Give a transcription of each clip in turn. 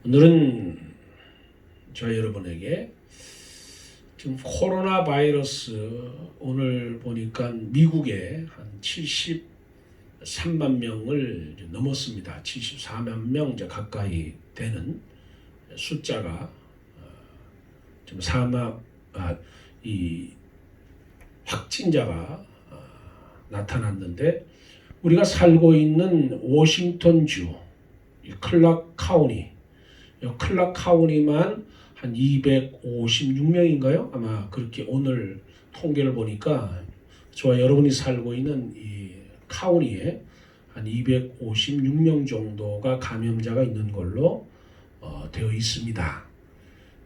오늘은 저 여러분에게 지금 코로나 바이러스 오늘 보니까 미국에 한 73만 명을 넘었습니다. 74만 명 이제 가까이 되는 숫자가 지금 이 확진자가 나타났는데 우리가 살고 있는 워싱턴주 클락 카운티만 한 256명인가요? 아마 그렇게 오늘 통계를 보니까 저와 여러분이 살고 있는 이 카운티에 한 256명 정도가 감염자가 있는 걸로 되어 있습니다.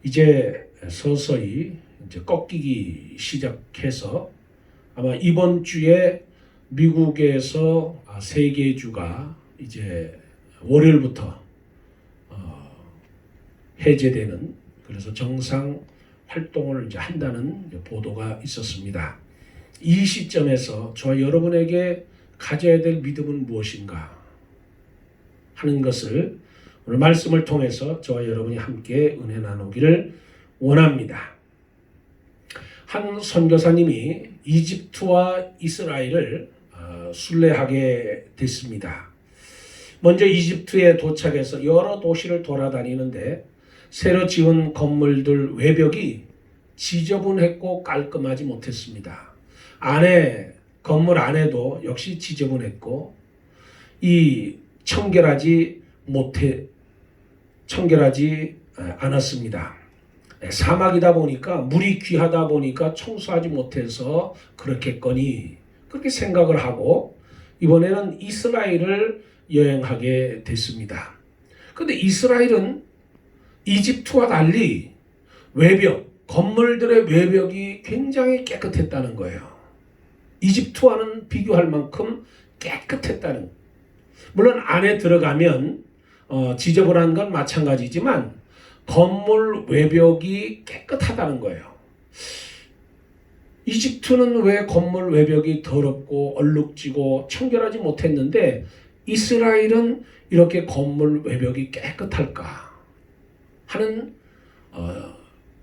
이제 서서히 이제 꺾이기 시작해서 아마 이번 주에 미국에서 세 개 주가 이제 월요일부터 해제되는, 그래서 정상 활동을 이제 한다는 보도가 있었습니다. 이 시점에서 저와 여러분에게 가져야 될 믿음은 무엇인가 하는 것을 오늘 말씀을 통해서 저와 여러분이 함께 은혜 나누기를 원합니다. 한 선교사님이 이집트와 이스라엘을 순례하게 됐습니다. 먼저 이집트에 도착해서 여러 도시를 돌아다니는데 새로 지은 건물들 외벽이 지저분했고 깔끔하지 못했습니다. 건물 안에도 역시 지저분했고 청결하지 않았습니다. 사막이다 보니까 물이 귀하다 보니까 청소하지 못해서 그렇게 생각을 하고 이번에는 이스라엘을 여행하게 됐습니다. 그런데 이스라엘은 이집트와 달리 건물들의 외벽이 굉장히 깨끗했다는 거예요. 이집트와는 비교할 만큼 깨끗했다는, 물론 안에 들어가면 지저분한 건 마찬가지지만 건물 외벽이 깨끗하다는 거예요. 이집트는 왜 건물 외벽이 더럽고 얼룩지고 청결하지 못했는데 이스라엘은 이렇게 건물 외벽이 깨끗할까 하는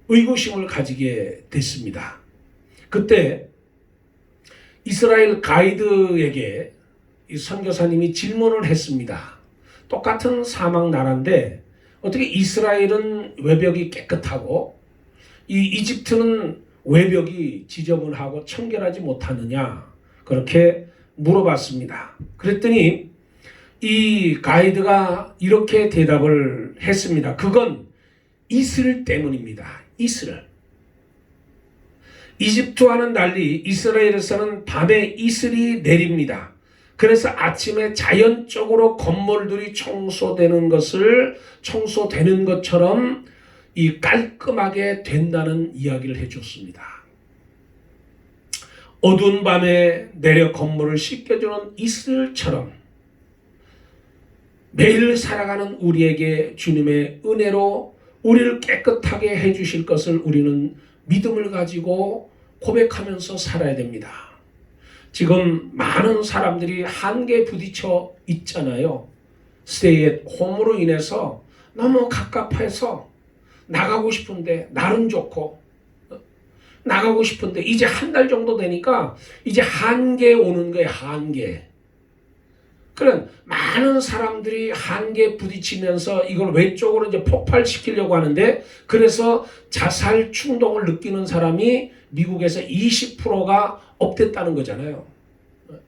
의구심을 가지게 됐습니다. 그때 이스라엘 가이드에게 이 선교사님이 질문을 했습니다. 똑같은 사막 나라인데 어떻게 이스라엘은 외벽이 깨끗하고 이 이집트는 외벽이 지저분하고 청결하지 못하느냐, 그렇게 물어봤습니다. 그랬더니 이 가이드가 이렇게 대답을 했습니다. 그건 이슬 때문입니다. 이집트와는 달리 이스라엘에서는 밤에 이슬이 내립니다. 그래서 아침에 자연적으로 건물들이 청소되는 것처럼 이 깔끔하게 된다는 이야기를 해줬습니다. 어두운 밤에 내려 건물을 씻겨주는 이슬처럼 매일 살아가는 우리에게 주님의 은혜로 우리를 깨끗하게 해주실 것을 우리는 믿음을 가지고 고백하면서 살아야 됩니다. 지금 많은 사람들이 한계에 부딪혀 있잖아요. 스테이 앳 홈으로 인해서 너무 갑갑해서 나가고 싶은데 날은 좋고 나가고 싶은데 이제 한 달 정도 되니까 이제 한계에 오는 거예요. 한계. 그런 많은 사람들이 한계에 부딪히면서 이걸 외적으로 이제 폭발시키려고 하는데, 그래서 자살 충동을 느끼는 사람이 미국에서 20%가 업됐다는 거잖아요.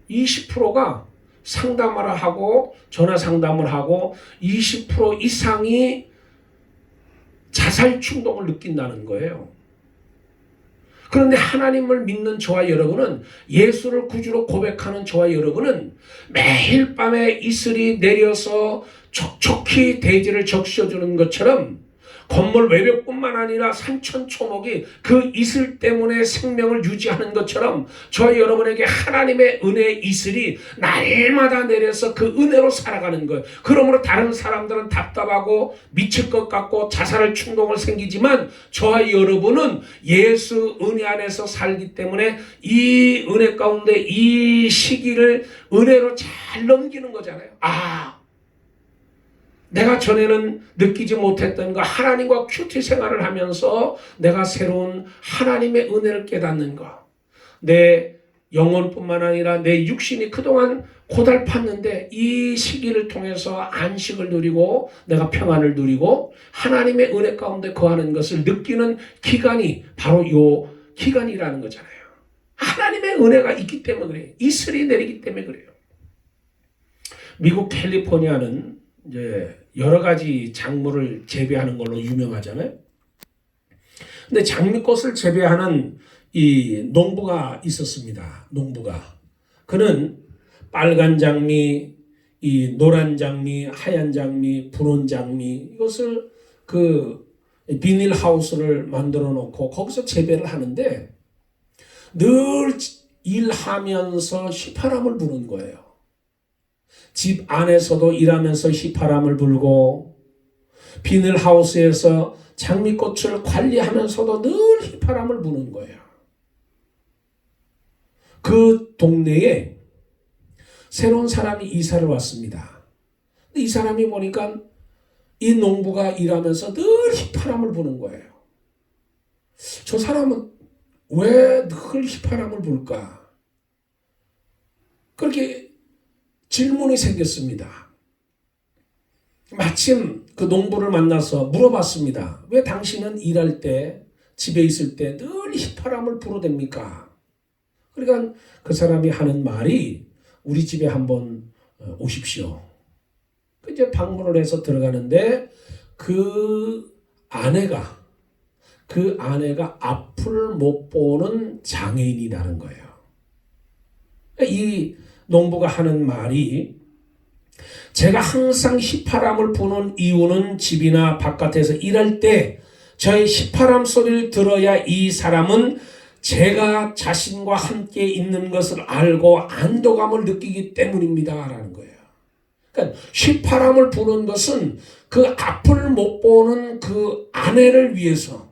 20%가 상담을 하고 전화 상담을 하고 20% 이상이 자살 충동을 느낀다는 거예요. 그런데 하나님을 믿는 저와 여러분은, 예수를 구주로 고백하는 저와 여러분은 매일 밤에 이슬이 내려서 촉촉히 대지를 적셔주는 것처럼 건물 외벽뿐만 아니라 산천초목이 그 이슬 때문에 생명을 유지하는 것처럼 저와 여러분에게 하나님의 은혜의 이슬이 날마다 내려서 그 은혜로 살아가는 거예요. 그러므로 다른 사람들은 답답하고 미칠 것 같고 자살할 충동을 생기지만 저와 여러분은 예수 은혜 안에서 살기 때문에 이 은혜 가운데 이 시기를 은혜로 잘 넘기는 거잖아요. 내가 전에는 느끼지 못했던 그 하나님과 큐티 생활을 하면서 내가 새로운 하나님의 은혜를 깨닫는 것. 내 영혼뿐만 아니라 내 육신이 그동안 고달팠는데 이 시기를 통해서 안식을 누리고 내가 평안을 누리고 하나님의 은혜 가운데 거하는 것을 느끼는 기간이 바로 요 기간이라는 거잖아요. 하나님의 은혜가 있기 때문에 그래요. 이슬이 내리기 때문에 그래요. 미국 캘리포니아는 이제 여러 가지 작물을 재배하는 걸로 유명하잖아요. 근데 장미꽃을 재배하는 이 농부가 있었습니다. 농부가. 그는 빨간 장미, 이 노란 장미, 하얀 장미, 분홍 장미 이것을 그 비닐 하우스를 만들어 놓고 거기서 재배를 하는데 늘 일하면서 휘파람을 부는 거예요. 집 안에서도 일하면서 휘파람을 불고 비닐 하우스에서 장미꽃을 관리하면서도 늘 휘파람을 부는 거예요. 그 동네에 새로운 사람이 이사를 왔습니다. 이 사람이 보니까 이 농부가 일하면서 늘 휘파람을 부는 거예요. 저 사람은 왜 늘 휘파람을 불까? 그렇게 질문이 생겼습니다. 마침 그 농부를 만나서 물어봤습니다. 왜 당신은 일할 때, 집에 있을 때 늘 휘파람을 불어댑니까? 그러니까 그 사람이 하는 말이 우리 집에 한번 오십시오. 이제 방문을 해서 들어가는데 그 아내가 앞을 못 보는 장애인이라는 거예요. 이 농부가 하는 말이 제가 항상 휘파람을 부는 이유는 집이나 바깥에서 일할 때 저의 휘파람 소리를 들어야 이 사람은 제가 자신과 함께 있는 것을 알고 안도감을 느끼기 때문입니다. 라는 거예요. 그러니까 휘파람을 부는 것은 그 앞을 못 보는 그 아내를 위해서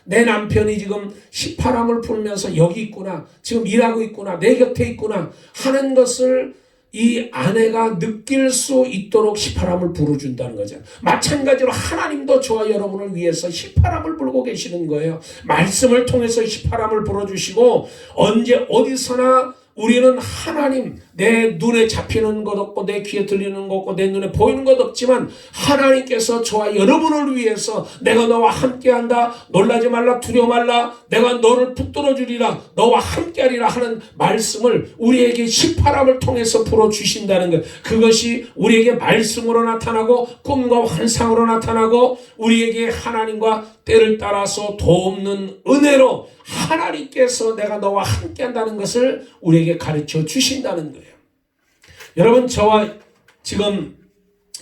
내 남편이 지금 휘파람을 불면서 여기 있구나. 지금 일하고 있구나. 내 곁에 있구나. 하는 것을 이 아내가 느낄 수 있도록 휘파람을 불어준다는 거죠. 마찬가지로 하나님도 저와 여러분을 위해서 휘파람을 불고 계시는 거예요. 말씀을 통해서 휘파람을 불어주시고 언제 어디서나 우리는 하나님, 내 눈에 잡히는 것 없고 내 귀에 들리는 것 없고 내 눈에 보이는 것 없지만 하나님께서 저와 여러분을 위해서 내가 너와 함께한다. 놀라지 말라. 두려워 말라. 내가 너를 붙들어 주리라. 너와 함께하리라 하는 말씀을 우리에게 휘파람을 통해서 불어주신다는 것. 그것이 우리에게 말씀으로 나타나고 꿈과 환상으로 나타나고 우리에게 하나님과 때를 따라서 돕는 은혜로 하나님께서 내가 너와 함께한다는 것을 우리에게 가르쳐 주신다는 거예요. 여러분, 저와 지금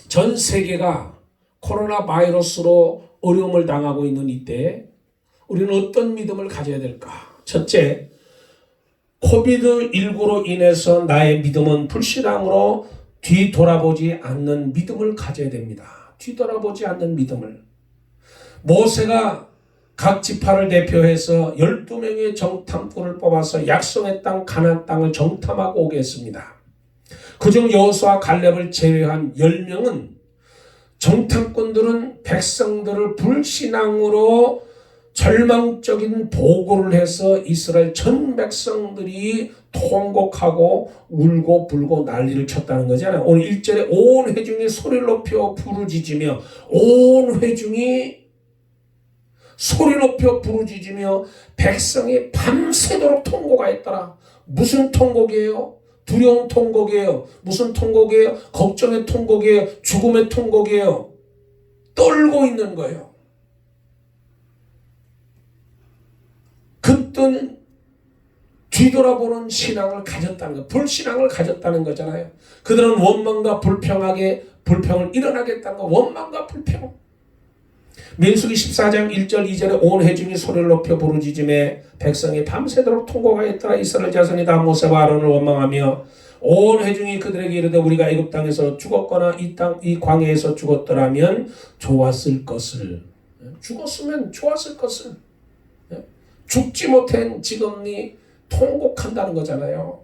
전 세계가 코로나 바이러스로 어려움을 당하고 있는 이때 우리는 어떤 믿음을 가져야 될까? 첫째, 코비드19로 인해서 나의 믿음은 불신앙으로 뒤돌아보지 않는 믿음을 가져야 됩니다. 뒤돌아보지 않는 믿음을. 모세가 각 지파를 대표해서 12명의 정탐꾼을 뽑아서 약속의 땅 가나안 땅을 정탐하고 오게 했습니다. 그중 여호수아 갈렙을 제외한 10명은 정탐꾼들은 백성들을 불신앙으로 절망적인 보고를 해서 이스라엘 전 백성들이 통곡하고 울고 불고 난리를 쳤다는 거잖아요. 오늘 1절에 온 회중이 소리를 높여 부르짖으며 온 회중이 소리 높여 부르짖으며 백성이 밤새도록 통곡하였더라. 무슨 통곡이에요? 두려운 통곡이에요. 무슨 통곡이에요? 걱정의 통곡이에요. 죽음의 통곡이에요. 떨고 있는 거예요. 그때는 뒤돌아보는 신앙을 가졌다는 거, 불신앙을 가졌다는 거잖아요. 그들은 원망과 불평을 일어나겠다는 거, 원망과 불평. 민수기 14장 1절 2절에 온 회중이 소리를 높여 부르짖으며 백성이 밤새도록 통곡하였더라. 이스라엘 자손이 다 모세와 아론을 원망하며 온 회중이 그들에게 이르되 우리가 애굽 땅에서 죽었거나 이 광야에서 죽었더라면 좋았을 것을. 죽었으면 좋았을 것을. 죽지 못한 지금이 통곡한다는 거잖아요.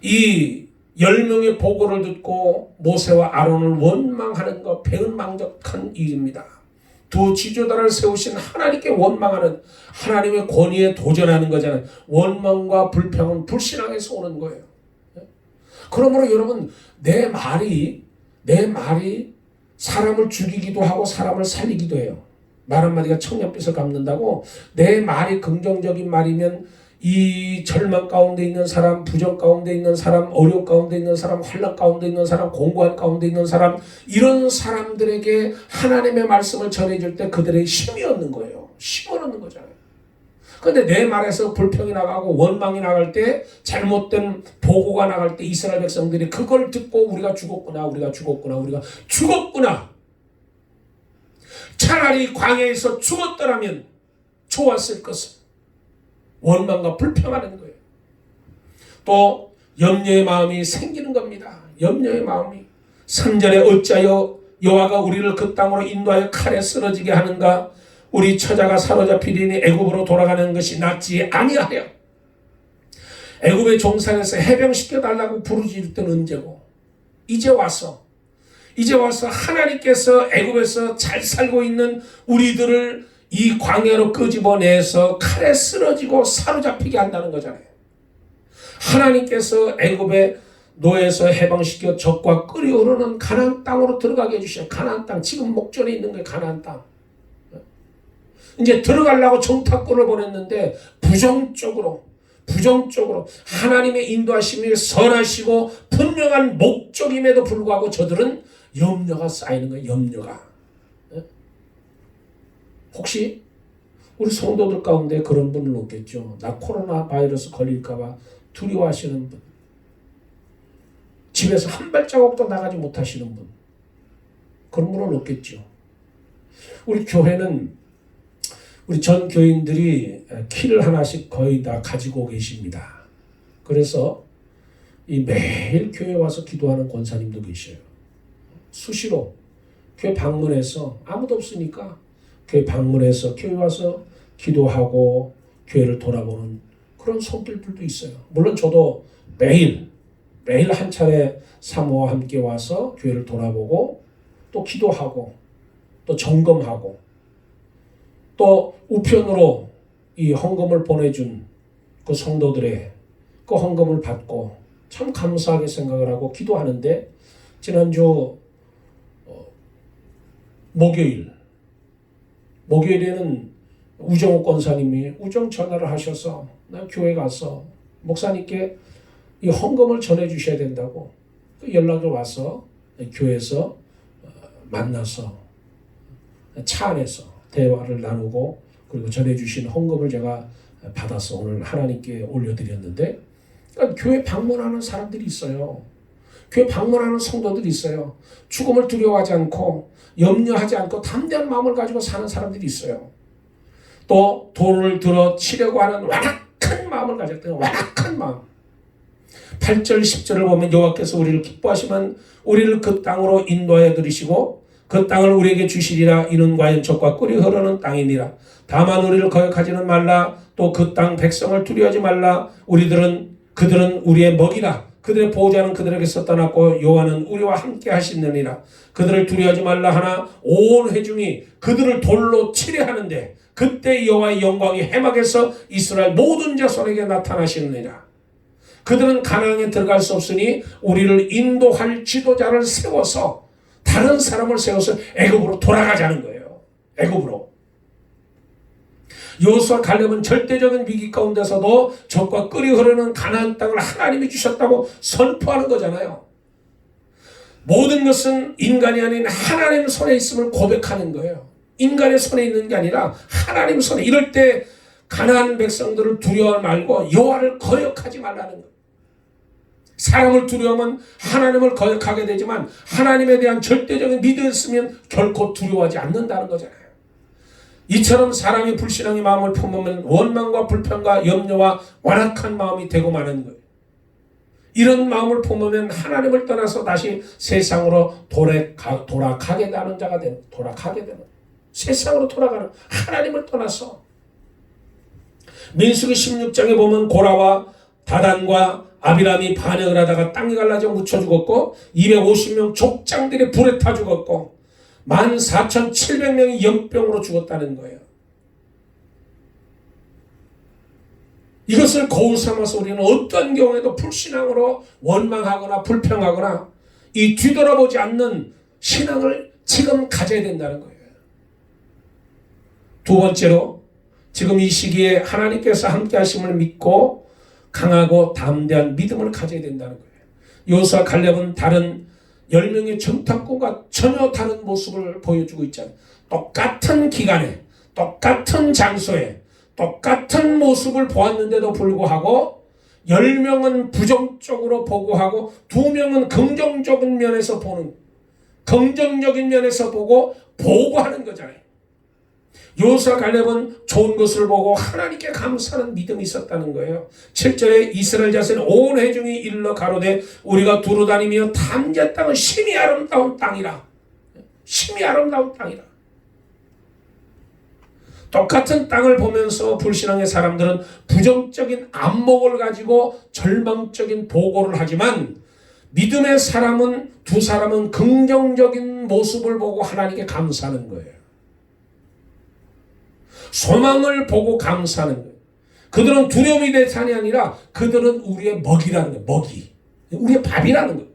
이 10명의 보고를 듣고 모세와 아론을 원망하는 것 배은망덕한 일입니다. 두 지도자를 세우신 하나님께 원망하는, 하나님의 권위에 도전하는 거잖아요. 원망과 불평은 불신앙에서 오는 거예요. 그러므로 여러분, 내 말이 사람을 죽이기도 하고 사람을 살리기도 해요. 말 한마디가 청년빛을 갚는다고. 내 말이 긍정적인 말이면 이 절망 가운데 있는 사람, 부정 가운데 있는 사람, 어려움 가운데 있는 사람, 환난 가운데 있는 사람, 공고한 가운데 있는 사람, 이런 사람들에게 하나님의 말씀을 전해줄 때 그들의 힘이 얻는 거예요. 힘을 얻는 거잖아요. 그런데 내 말에서 불평이 나가고 원망이 나갈 때, 잘못된 보고가 나갈 때 이스라엘 백성들이 그걸 듣고 우리가 죽었구나. 차라리 광야에서 죽었더라면 좋았을 것을 원망과 불평하는 거예요. 또 염려의 마음이 생기는 겁니다. 염려의 마음이. 3절에 어찌하여 여호와가 우리를 그 땅으로 인도하여 칼에 쓰러지게 하는가? 우리 처자가 사로잡히리니 애굽으로 돌아가는 것이 낫지 아니하여. 애굽의 종살에서 해병시켜달라고 부르짖을 때는 언제고, 이제 와서 하나님께서 애굽에서 잘 살고 있는 우리들을 이 광야로 끄집어내서 칼에 쓰러지고 사로잡히게 한다는 거잖아요. 하나님께서 애굽의 노예에서 해방시켜 적과 끓이 오르는 가나안 땅으로 들어가게 해주셔요. 가나안 땅, 지금 목전에 있는 게 가나안 땅. 이제 들어가려고 정탐꾼을 보냈는데 부정적으로 하나님의 인도하심이 선하시고 분명한 목적임에도 불구하고 저들은 염려가 쌓이는 거예요. 염려가. 혹시 우리 성도들 가운데 그런 분은 없겠죠. 나 코로나 바이러스 걸릴까봐 두려워하시는 분, 집에서 한 발자국도 나가지 못하시는 분, 그런 분은 없겠죠. 우리 교회는 우리 전 교인들이 키를 하나씩 거의 다 가지고 계십니다. 그래서 이 매일 교회 와서 기도하는 권사님도 계셔요. 수시로 교회 방문해서, 아무도 없으니까 교회 방문해서 교회 와서 기도하고 교회를 돌아보는 그런 손길들도 있어요. 물론 저도 매일 한 차례 사모와 함께 와서 교회를 돌아보고 또 기도하고 또 점검하고 또 우편으로 이 헌금을 보내준 그 성도들의 그 헌금을 받고 참 감사하게 생각을 하고 기도하는데, 지난주 목요일에는 우정욱 권사님이 우정 전화를 하셔서 나 교회 가서 목사님께 이 헌금을 전해주셔야 된다고 연락이 와서 교회에서 만나서 차 안에서 대화를 나누고 그리고 전해주신 헌금을 제가 받아서 오늘 하나님께 올려드렸는데, 그러니까 교회 방문하는 사람들이 있어요. 교회 방문하는 성도들이 있어요. 죽음을 두려워하지 않고 염려하지 않고 담대한 마음을 가지고 사는 사람들이 있어요. 또 돈을 들어 치려고 하는 완악한 마음을 가졌대요. 완악한 마음. 8절 10절을 보면 여호와께서 우리를 기뻐하시면 우리를 그 땅으로 인도하여 들이시고 그 땅을 우리에게 주시리라. 이는 과연 젖과 꿀이 흐르는 땅이니라. 다만 우리를 거역하지는 말라. 또 그 땅 백성을 두려워하지 말라. 그들은 우리의 먹이라. 그들의 보호자는 그들에게서 떠났고 여호와는 우리와 함께 하시느니라. 그들을 두려워하지 말라 하나 온 회중이 그들을 돌로 치려 하는데 그때 여호와의 영광이 해막에서 이스라엘 모든 자손에게 나타나시느니라. 그들은 가나안에 들어갈 수 없으니 우리를 인도할 지도자를 세워서, 다른 사람을 세워서 애굽으로 돌아가자는 거예요. 애굽으로. 여호수아 갈렙은 절대적인 위기 가운데서도 적과 끓이 흐르는 가나안 땅을 하나님이 주셨다고 선포하는 거잖아요. 모든 것은 인간이 아닌 하나님 손에 있음을 고백하는 거예요. 인간의 손에 있는 게 아니라 하나님 손에. 이럴 때 가나안 백성들을 두려워하지 말고 여호와를 거역하지 말라는 거예요. 사람을 두려워하면 하나님을 거역하게 되지만 하나님에 대한 절대적인 믿음이 있으면 결코 두려워하지 않는다는 거잖아요. 이처럼 사람이 불신앙의 마음을 품으면 원망과 불평과 염려와 완악한 마음이 되고 마는 거예요. 이런 마음을 품으면 하나님을 떠나서 다시 세상으로 돌아가게 되는 자가 되는, 세상으로 돌아가는, 하나님을 떠나서. 민수기 16장에 보면 고라와 다단과 아비람이 반역을 하다가 땅이 갈라져 묻혀 죽었고 250명 족장들이 불에 타 죽었고 14,700명이 연병으로 죽었다는 거예요. 이것을 거울 삼아서 우리는 어떤 경우에도 불신앙으로 원망하거나 불평하거나 이 뒤돌아보지 않는 신앙을 지금 가져야 된다는 거예요. 두 번째로 지금 이 시기에 하나님께서 함께 하심을 믿고 강하고 담대한 믿음을 가져야 된다는 거예요. 여호수아 갈렙은 다른 10명의 정탐꾼과 전혀 다른 모습을 보여주고 있잖아요. 똑같은 기간에 똑같은 장소에 똑같은 모습을 보았는데도 불구하고 10명은 부정적으로 보고하고 2명은 긍정적인 면에서 보는, 긍정적인 면에서 보고 보고하는 거잖아요. 여호수아 갈렙은 좋은 것을 보고 하나님께 감사하는 믿음이 있었다는 거예요. 7절에 이스라엘 자손은 온 회중이 일러 가로되 우리가 두루 다니며 탐지한 땅은 심히 아름다운 땅이라. 심히 아름다운 땅이라. 똑같은 땅을 보면서 불신앙의 사람들은 부정적인 안목을 가지고 절망적인 보고를 하지만 믿음의 사람은, 두 사람은 긍정적인 모습을 보고 하나님께 감사하는 거예요. 소망을 보고 감사하는 거예요. 그들은 두려움이 대상이 아니라 그들은 우리의 먹이라는 거예요. 먹이. 우리의 밥이라는 거예요.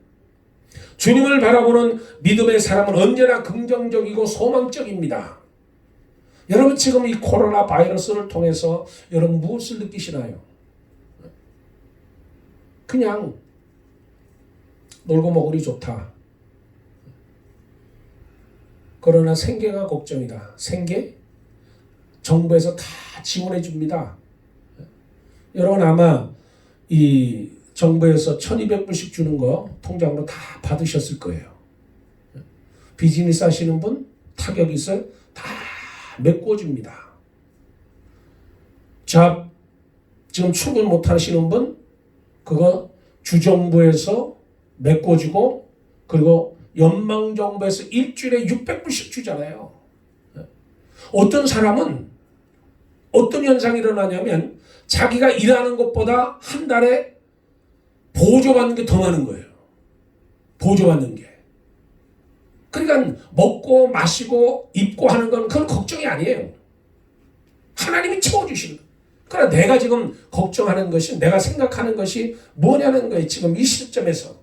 주님을 바라보는 믿음의 사람은 언제나 긍정적이고 소망적입니다. 여러분 지금 이 코로나 바이러스를 통해서 여러분 무엇을 느끼시나요? 그냥 놀고 먹으리 좋다. 그러나 생계가 걱정이다. 생계? 정부에서 다 지원해 줍니다. 여러분 아마 이 정부에서 1,200불씩 주는 거 통장으로 다 받으셨을 거예요. 비즈니스 하시는 분 타격이 있어요? 다 메꿔줍니다. 지금 출근 못 하시는 분 그거 주정부에서 메꿔주고 그리고 연방정부에서 일주일에 600불씩 주잖아요. 어떤 사람은 어떤 현상이 일어나냐면 자기가 일하는 것보다 한 달에 보조받는 게 더 많은 거예요. 보조받는 게. 그러니까 먹고 마시고 입고 하는 건 그건 걱정이 아니에요. 하나님이 채워주시는 거예요. 그러나 내가 지금 걱정하는 것이, 내가 생각하는 것이 뭐냐는 거예요. 지금 이 시점에서.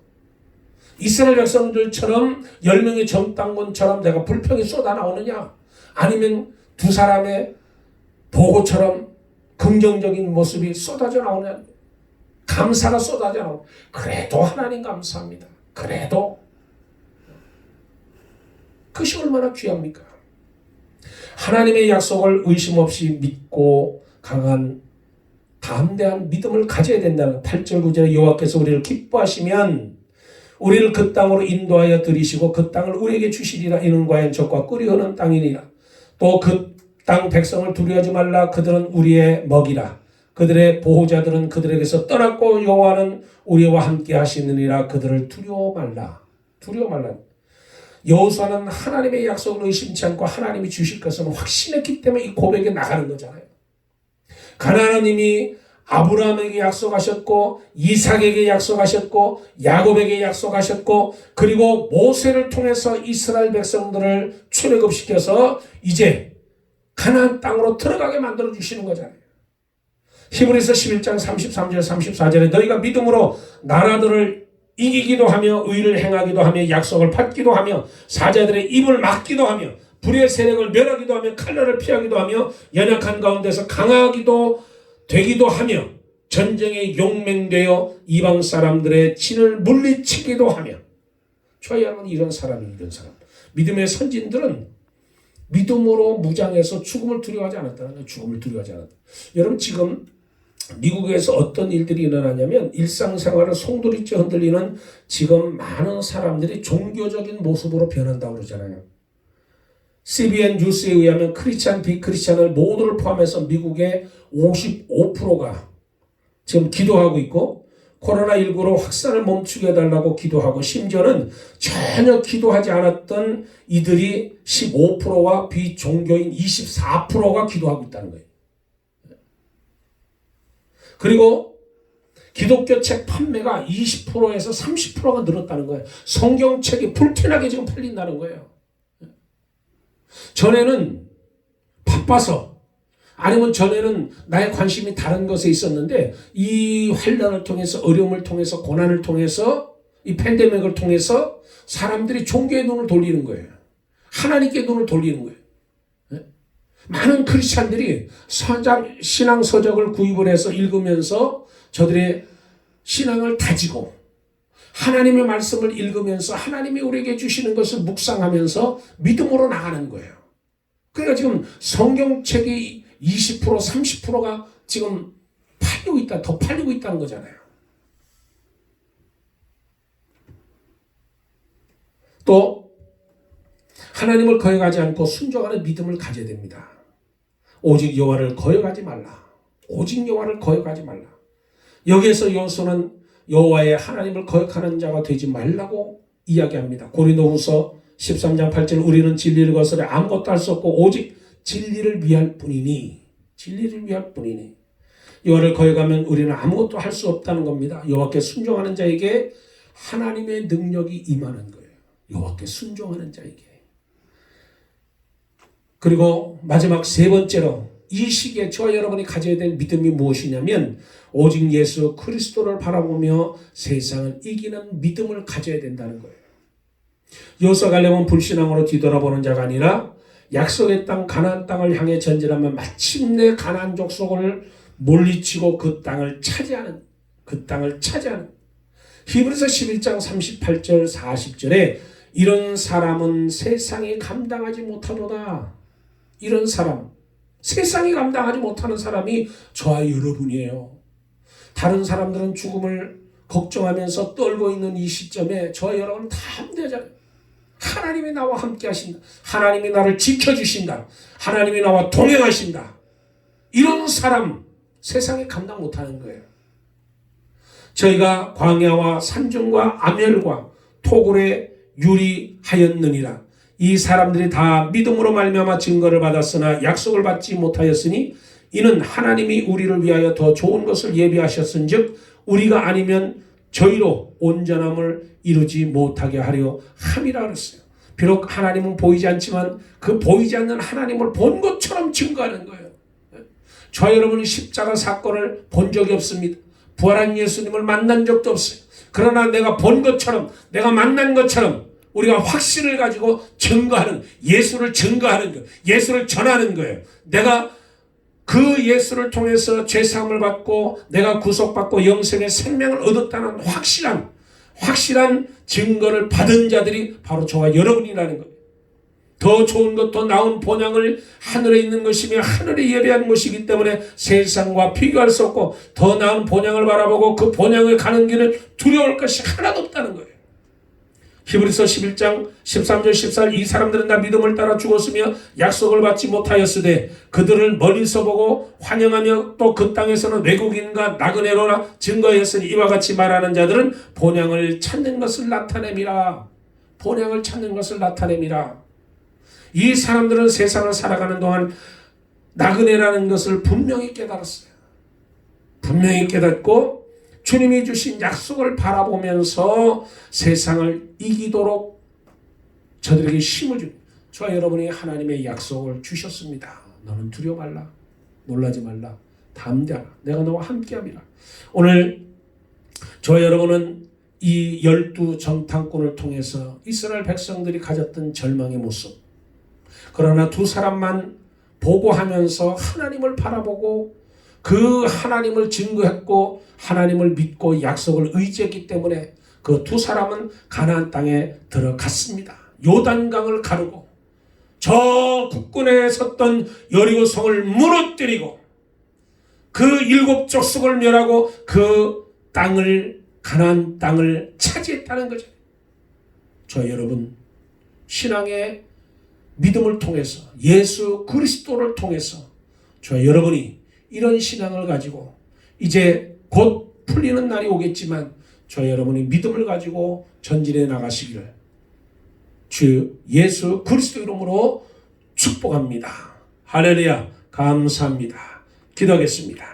이스라엘 백성들처럼 10명의 정탐꾼처럼 내가 불평이 쏟아나오느냐, 아니면 두 사람의 보고처럼 긍정적인 모습이 쏟아져 나오느냐, 감사가 쏟아져 나오느냐. 그래도 하나님 감사합니다. 그래도 그것이 얼마나 귀합니까? 하나님의 약속을 의심 없이 믿고 강한 담대한 믿음을 가져야 된다는 8절 9절에 여호와께서 우리를 기뻐하시면 우리를 그 땅으로 인도하여 들이시고 그 땅을 우리에게 주시리라. 이는 과연 적과 꿀이 흐르는 땅이니라. 또 그 땅 백성을 두려워하지 말라. 그들은 우리의 먹이라. 그들의 보호자들은 그들에게서 떠났고 여호와는 우리와 함께 하시느니라. 그들을 두려워 말라. 두려워 말라. 여호수아는 하나님의 약속을 의심치 않고 하나님이 주실 것을 확신했기 때문에 이 고백에 나가는 거잖아요. 가나안은 이미 아브라함에게 약속하셨고 이삭에게 약속하셨고 야곱에게 약속하셨고 그리고 모세를 통해서 이스라엘 백성들을 출애굽시켜서 이제 가나안 땅으로 들어가게 만들어 주시는 거잖아요. 히브리서 11장 33절 34절에 너희가 믿음으로 나라들을 이기기도 하며 의를 행하기도 하며 약속을 받기도 하며 사자들의 입을 막기도 하며 불의 세력을 멸하기도 하며 칼날을 피하기도 하며 연약한 가운데서 강하기도 되기도 하며 전쟁에 용맹되어 이방 사람들의 진을 물리치기도 하며. 저희 여러분 이런 사람이 이런 사람. 믿음의 선진들은 믿음으로 무장해서 죽음을 두려워하지 않았다는 거예요. 죽음을 두려워하지 않았다. 여러분 지금 미국에서 어떤 일들이 일어나냐면 일상생활을 송두리째 흔들리는 지금 많은 사람들이 종교적인 모습으로 변한다고 그러잖아요. CBN 뉴스에 의하면 크리스찬, 비크리스찬을 모두를 포함해서 미국의 55%가 지금 기도하고 있고 코로나19로 확산을 멈추게 해달라고 기도하고 심지어는 전혀 기도하지 않았던 이들이 15%와 비종교인 24%가 기도하고 있다는 거예요. 그리고 기독교 책 판매가 20%에서 30%가 늘었다는 거예요. 성경책이 불티나게 지금 팔린다는 거예요. 전에는 바빠서 아니면 전에는 나의 관심이 다른 것에 있었는데 이 환난을 통해서 어려움을 통해서 고난을 통해서 이 팬데믹을 통해서 사람들이 종교의 눈을 돌리는 거예요. 하나님께 눈을 돌리는 거예요. 많은 크리스찬들이 신앙 서적을 구입을 해서 읽으면서 저들의 신앙을 다지고 하나님의 말씀을 읽으면서 하나님이 우리에게 주시는 것을 묵상하면서 믿음으로 나가는 거예요. 그러니까 지금 성경책이 20% 30%가 지금 팔리고 있다, 더 팔리고 있다는 거잖아요. 또 하나님을 거역하지 않고 순종하는 믿음을 가져야 됩니다. 오직 여호와를 거역하지 말라. 오직 여호와를 거역하지 말라. 여기에서 여호수아는 여호와의 하나님을 거역하는 자가 되지 말라고 이야기합니다. 고린도후서 13장 8절 우리는 진리를 거스려 아무것도 할 수 없고 오직 진리를 위할 뿐이니 여호와를 거역하면 우리는 아무것도 할 수 없다는 겁니다. 여호와께 순종하는 자에게 하나님의 능력이 임하는 거예요. 여호와께 순종하는 자에게. 그리고 마지막 세 번째로 이 시기에 저와 여러분이 가져야 될 믿음이 무엇이냐면 오직 예수 그리스도를 바라보며 세상을 이기는 믿음을 가져야 된다는 거예요. 여호수아 가려면 불신앙으로 뒤돌아보는 자가 아니라 약속의 땅 가나안 땅을 향해 전진하면 마침내 가나안 족속을 물리치고 그 땅을 차지하는 히브리서 11장 38절 40절에 이런 사람은 세상이 감당하지 못하도다. 이런 사람, 세상이 감당하지 못하는 사람이 저와 여러분이에요. 다른 사람들은 죽음을 걱정하면서 떨고 있는 이 시점에 저와 여러분은 다 함대하잖아요. 하나님이 나와 함께 하신다. 하나님이 나를 지켜주신다. 하나님이 나와 동행하신다. 이런 사람 세상이 감당 못하는 거예요. 저희가 광야와 산중과 암열과 토굴에 유리하였느니라. 이 사람들이 다 믿음으로 말미암아 증거를 받았으나 약속을 받지 못하였으니 이는 하나님이 우리를 위하여 더 좋은 것을 예비하셨은즉 우리가 아니면 저희로 온전함을 이루지 못하게 하려 함이라 그랬어요. 비록 하나님은 보이지 않지만 그 보이지 않는 하나님을 본 것처럼 증거하는 거예요. 저와 여러분이 십자가 사건을 본 적이 없습니다. 부활한 예수님을 만난 적도 없어요. 그러나 내가 본 것처럼 내가 만난 것처럼 우리가 확신을 가지고 증거하는 예수를 증거하는 거예요. 예수를 전하는 거예요. 내가 그 예수를 통해서 죄사함을 받고 내가 구속받고 영생의 생명을 얻었다는 확실한 증거를 받은 자들이 바로 저와 여러분이라는 거예요. 더 좋은 것, 더 나은 본향을 하늘에 있는 것이며 하늘에 예배한 것이기 때문에 세상과 비교할 수 없고 더 나은 본향을 바라보고 그 본향을 가는 길을 두려울 것이 하나도 없다는 거예요. 히브리서 11장 13절 14절 이 사람들은 다 믿음을 따라 죽었으며 약속을 받지 못하였으되 그들을 멀리서 보고 환영하며 또 그 땅에서는 외국인과 나그네로나 증거했으니 이와 같이 말하는 자들은 본향을 찾는 것을 나타냄이라. 본향을 찾는 것을 나타냄이라. 이 사람들은 세상을 살아가는 동안 나그네라는 것을 분명히 깨달았어요. 분명히 깨닫고 주님이 주신 약속을 바라보면서 세상을 이기도록 저들에게 힘을 줍니다. 저와 여러분이 하나님의 약속을 주셨습니다. 너는 두려워 말라. 놀라지 말라. 담대하라. 내가 너와 함께함이라. 오늘 저와 여러분은 이 12 정탐꾼을 통해서 이스라엘 백성들이 가졌던 절망의 모습, 그러나 두 사람만 보고하면서 하나님을 바라보고 그 하나님을 증거했고 하나님을 믿고 약속을 의지했기 때문에 그 두 사람은 가나안 땅에 들어갔습니다. 요단강을 가르고 저 국군에 섰던 여리고성을 무너뜨리고 그 7 족속을 멸하고 그 땅을 가나안 땅을 차지했다는 거죠. 저 여러분 신앙의 믿음을 통해서 예수 그리스도를 통해서 저 여러분이 이런 신앙을 가지고 이제 곧 풀리는 날이 오겠지만 저 여러분이 믿음을 가지고 전진해 나가시기를 주 예수 그리스도 이름으로 축복합니다. 할렐루야. 감사합니다. 기도하겠습니다.